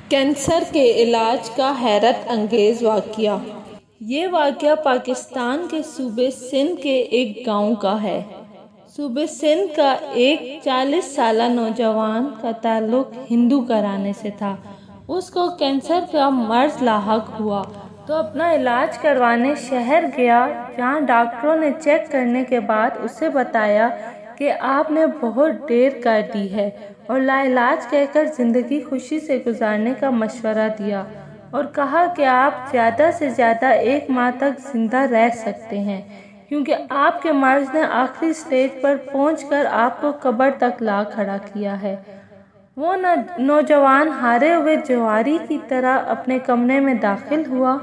Cancer کے علاج کا حیرت انگیز واقعہ۔ یہ واقعہ پاکستان کے صوبے سندھ کے ایک گاؤں کا ہے۔ صوبے سندھ کا ایک 40 سالہ نوجوان کا تعلق ہندو گھرانے سے تھا۔ اس کو کینسر کا مرض لاحق ہوا تو اپنا علاج کروانے شہر گیا، جہاں ڈاکٹروں نے چیک کرنے کے بعد اسے بتایا کہ آپ نے بہت دیر کر دی ہے، اور لا علاج کہہ کر زندگی خوشی سے گزارنے کا مشورہ دیا، اور کہا کہ آپ زیادہ سے زیادہ 1 ماہ تک زندہ رہ سکتے ہیں، کیونکہ آپ کے مرض نے آخری سٹیج پر پہنچ کر آپ کو قبر تک لا کھڑا کیا ہے۔ وہ نوجوان ہارے ہوئے جواری کی طرح اپنے کمرے میں داخل ہوا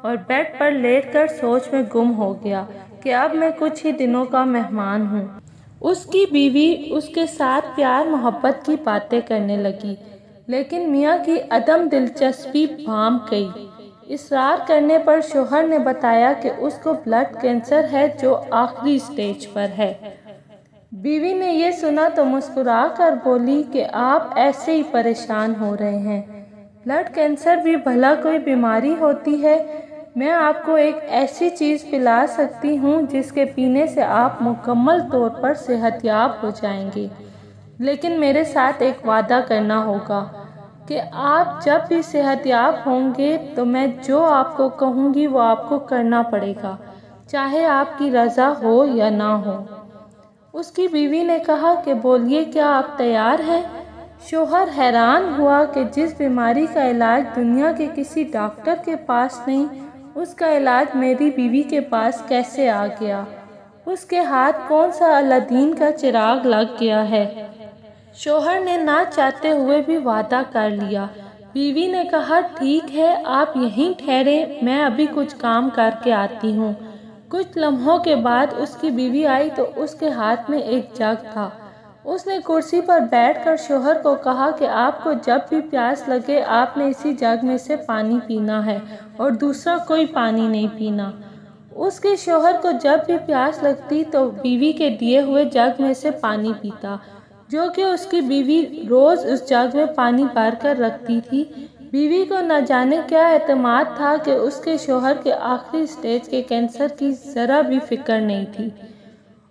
اور بیڈ پر لیٹ کر سوچ میں گم ہو گیا کہ اب میں کچھ ہی دنوں کا مہمان ہوں۔ اس کی بیوی اس کے ساتھ پیار محبت کی باتیں کرنے لگی، لیکن میاں کی عدم دلچسپی بھانپ گئی۔ اصرار کرنے پر شوہر نے بتایا کہ اس کو بلڈ کینسر ہے جو آخری سٹیج پر ہے۔ بیوی نے یہ سنا تو مسکرا کر بولی کہ آپ ایسے ہی پریشان ہو رہے ہیں، بلڈ کینسر بھی بھلا کوئی بیماری ہوتی ہے؟ میں آپ کو ایک ایسی چیز پلا سکتی ہوں جس کے پینے سے آپ مکمل طور پر صحت یاب ہو جائیں گے، لیکن میرے ساتھ ایک وعدہ کرنا ہوگا کہ آپ جب بھی صحت یاب ہوں گے تو میں جو آپ کو کہوں گی وہ آپ کو کرنا پڑے گا، چاہے آپ کی رضا ہو یا نہ ہو۔ اس کی بیوی نے کہا کہ بولیے، کیا آپ تیار ہیں؟ شوہر حیران ہوا کہ جس بیماری کا علاج دنیا کے کسی ڈاکٹر کے پاس نہیں، اس کا علاج میری بیوی کے پاس کیسے آ گیا؟ اس کے ہاتھ کون سا الادین کا چراغ لگ گیا ہے؟ شوہر نے نہ چاہتے ہوئے بھی وعدہ کر لیا۔ بیوی نے کہا ٹھیک ہے، آپ یہیں ٹھہرے، میں ابھی کچھ کام کر کے آتی ہوں۔ کچھ لمحوں کے بعد اس کی بیوی آئی تو اس کے ہاتھ میں ایک جگ تھا۔ اس نے کرسی پر بیٹھ کر شوہر کو کہا کہ آپ کو جب بھی پیاس لگے آپ نے اسی جگ میں سے پانی پینا ہے اور دوسرا کوئی پانی نہیں پینا۔ اس کے شوہر کو جب بھی پیاس لگتی تو بیوی کے دیے ہوئے جگ میں سے پانی پیتا، جو کہ اس کی بیوی روز اس جگ میں پانی بھر کر رکھتی تھی۔ بیوی کو نہ جانے کیا اعتماد تھا کہ اس کے شوہر کے آخری سٹیج کے کینسر کی ذرا بھی فکر نہیں تھی،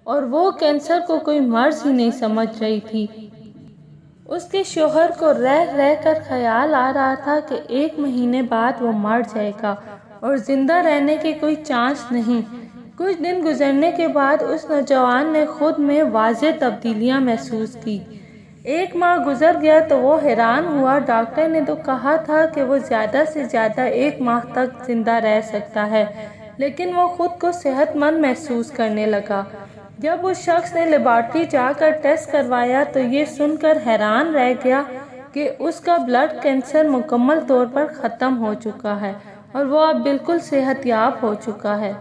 اور وہ کینسر کو کوئی مرض ہی نہیں سمجھ رہی تھی۔ اس کے شوہر کو رہ کر خیال آ رہا تھا کہ 1 مہینے بعد وہ مر جائے گا اور زندہ رہنے کے کوئی چانس نہیں۔ کچھ دن گزرنے کے بعد اس نوجوان نے خود میں واضح تبدیلیاں محسوس کی۔ 1 ماہ گزر گیا تو وہ حیران ہوا، ڈاکٹر نے تو کہا تھا کہ وہ زیادہ سے زیادہ 1 ماہ تک زندہ رہ سکتا ہے، لیکن وہ خود کو صحت مند محسوس کرنے لگا۔ جب اس شخص نے لیبارٹری جا کر ٹیسٹ کروایا تو یہ سن کر حیران رہ گیا کہ اس کا بلڈ کینسر مکمل طور پر ختم ہو چکا ہے اور وہ اب بالکل صحت یاب ہو چکا ہے۔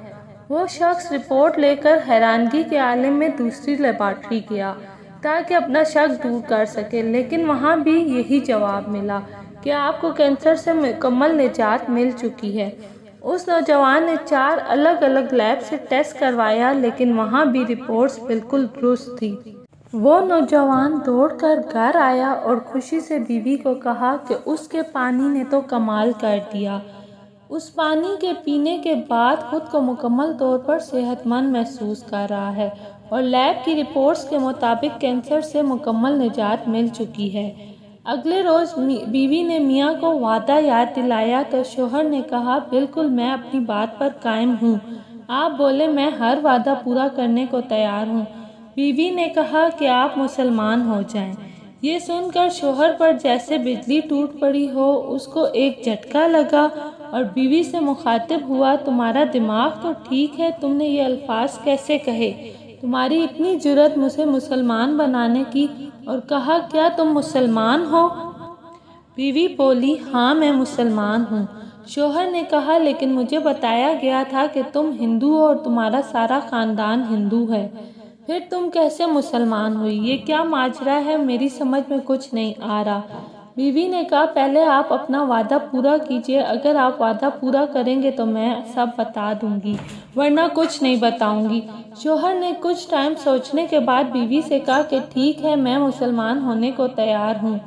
وہ شخص رپورٹ لے کر حیرانگی کے عالم میں دوسری لیبارٹری گیا تاکہ اپنا شک دور کر سکے، لیکن وہاں بھی یہی جواب ملا کہ آپ کو کینسر سے مکمل نجات مل چکی ہے۔ اس نوجوان نے 4 الگ الگ لیب سے ٹیسٹ کروایا، لیکن وہاں بھی رپورٹس بالکل درست تھی۔ وہ نوجوان دوڑ کر گھر آیا اور خوشی سے بیوی کو کہا کہ اس کے پانی نے تو کمال کر دیا۔ اس پانی کے پینے کے بعد خود کو مکمل طور پر صحت مند محسوس کر رہا ہے اور لیب کی رپورٹس کے مطابق کینسر سے مکمل نجات مل چکی ہے۔ اگلے روز بیوی نے میاں کو وعدہ یاد دلایا تو شوہر نے کہا بالکل، میں اپنی بات پر قائم ہوں، آپ بولے میں ہر وعدہ پورا کرنے کو تیار ہوں۔ بیوی نے کہا کہ آپ مسلمان ہو جائیں۔ یہ سن کر شوہر پر جیسے بجلی ٹوٹ پڑی ہو، اس کو ایک جھٹکا لگا اور بیوی سے مخاطب ہوا، تمہارا دماغ تو ٹھیک ہے، تم نے یہ الفاظ کیسے کہے؟ تمہاری اتنی جرأت مجھے مسلمان بنانے کی، اور کہا کیا تم مسلمان ہو؟ بیوی بولی ہاں میں مسلمان ہوں۔ شوہر نے کہا لیکن مجھے بتایا گیا تھا کہ تم ہندو ہو اور تمہارا سارا خاندان ہندو ہے، پھر تم کیسے مسلمان ہوئی؟ یہ کیا ماجرا ہے؟ میری سمجھ میں کچھ نہیں آ رہا۔ بیوی نے کہا پہلے آپ اپنا وعدہ پورا کیجئے، اگر آپ وعدہ پورا کریں گے تو میں سب بتا دوں گی، ورنہ کچھ نہیں بتاؤں گی۔ شوہر نے کچھ ٹائم سوچنے کے بعد بیوی سے کہا کہ ٹھیک ہے، میں مسلمان ہونے کو تیار ہوں۔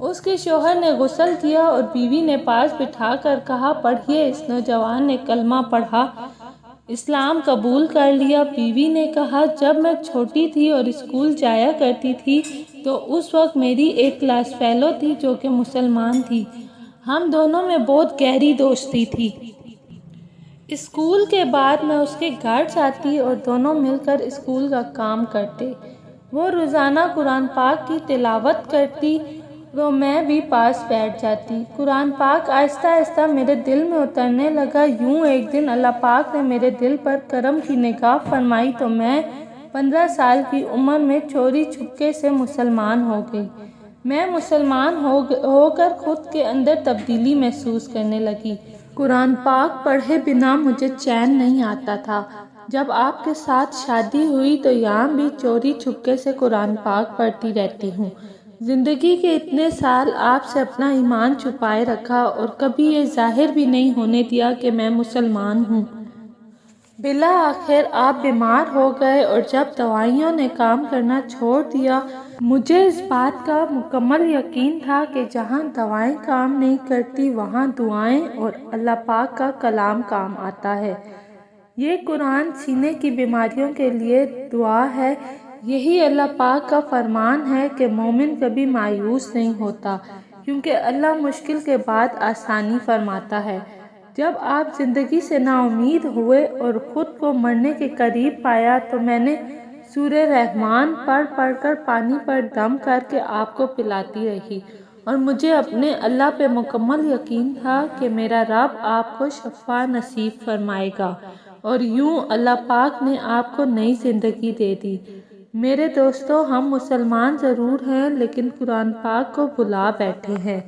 اس کے شوہر نے غسل کیا اور بیوی نے پاس بٹھا کر کہا پڑھیے۔ اس نوجوان نے کلمہ پڑھا، اسلام قبول کر لیا۔ بیوی نے کہا جب میں چھوٹی تھی اور اسکول جایا کرتی تھی تو اس وقت میری ایک کلاس فیلو تھی جو کہ مسلمان تھی۔ ہم دونوں میں بہت گہری دوستی تھی۔ اسکول کے بعد میں اس کے گھر جاتی اور دونوں مل کر اسکول کا کام کرتے۔ وہ روزانہ قرآن پاک کی تلاوت کرتی تو میں بھی پاس بیٹھ جاتی۔ قرآن پاک آہستہ آہستہ میرے دل میں اترنے لگا۔ یوں ایک دن اللہ پاک نے میرے دل پر کرم کی نگاہ فرمائی تو میں 15 سال کی عمر میں چوری چھپکے سے مسلمان ہو گئی۔ میں مسلمان ہو کر خود کے اندر تبدیلی محسوس کرنے لگی۔ قرآن پاک پڑھے بنا مجھے چین نہیں آتا تھا۔ جب آپ کے ساتھ شادی ہوئی تو یہاں بھی چوری چھپکے سے قرآن پاک پڑھتی رہتی ہوں۔ زندگی کے اتنے سال آپ سے اپنا ایمان چھپائے رکھا اور کبھی یہ ظاہر بھی نہیں ہونے دیا کہ میں مسلمان ہوں۔ بالآخر آپ بیمار ہو گئے اور جب دوائیوں نے کام کرنا چھوڑ دیا، مجھے اس بات کا مکمل یقین تھا کہ جہاں دوائیں کام نہیں کرتی وہاں دعائیں اور اللہ پاک کا کلام کام آتا ہے۔ یہ قرآن سینے کی بیماریوں کے لیے دعا ہے۔ یہی اللہ پاک کا فرمان ہے کہ مومن کبھی مایوس نہیں ہوتا کیونکہ اللہ مشکل کے بعد آسانی فرماتا ہے۔ جب آپ زندگی سے نا امید ہوئے اور خود کو مرنے کے قریب پایا تو میں نے سورہ رحمان پڑھ کر پانی پر دم کر کے آپ کو پلاتی رہی اور مجھے اپنے اللہ پہ مکمل یقین تھا کہ میرا رب آپ کو شفا نصیب فرمائے گا، اور یوں اللہ پاک نے آپ کو نئی زندگی دے دی۔ میرے دوستو، ہم مسلمان ضرور ہیں لیکن قرآن پاک کو بھلا بیٹھے ہیں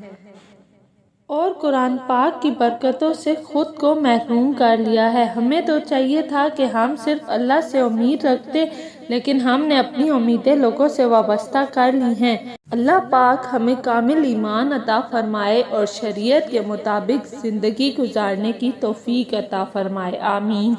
اور قرآن پاک کی برکتوں سے خود کو محروم کر لیا ہے۔ ہمیں تو چاہیے تھا کہ ہم صرف اللہ سے امید رکھتے، لیکن ہم نے اپنی امیدیں لوگوں سے وابستہ کر لی ہیں۔ اللہ پاک ہمیں کامل ایمان عطا فرمائے اور شریعت کے مطابق زندگی گزارنے کی توفیق عطا فرمائے۔ آمین۔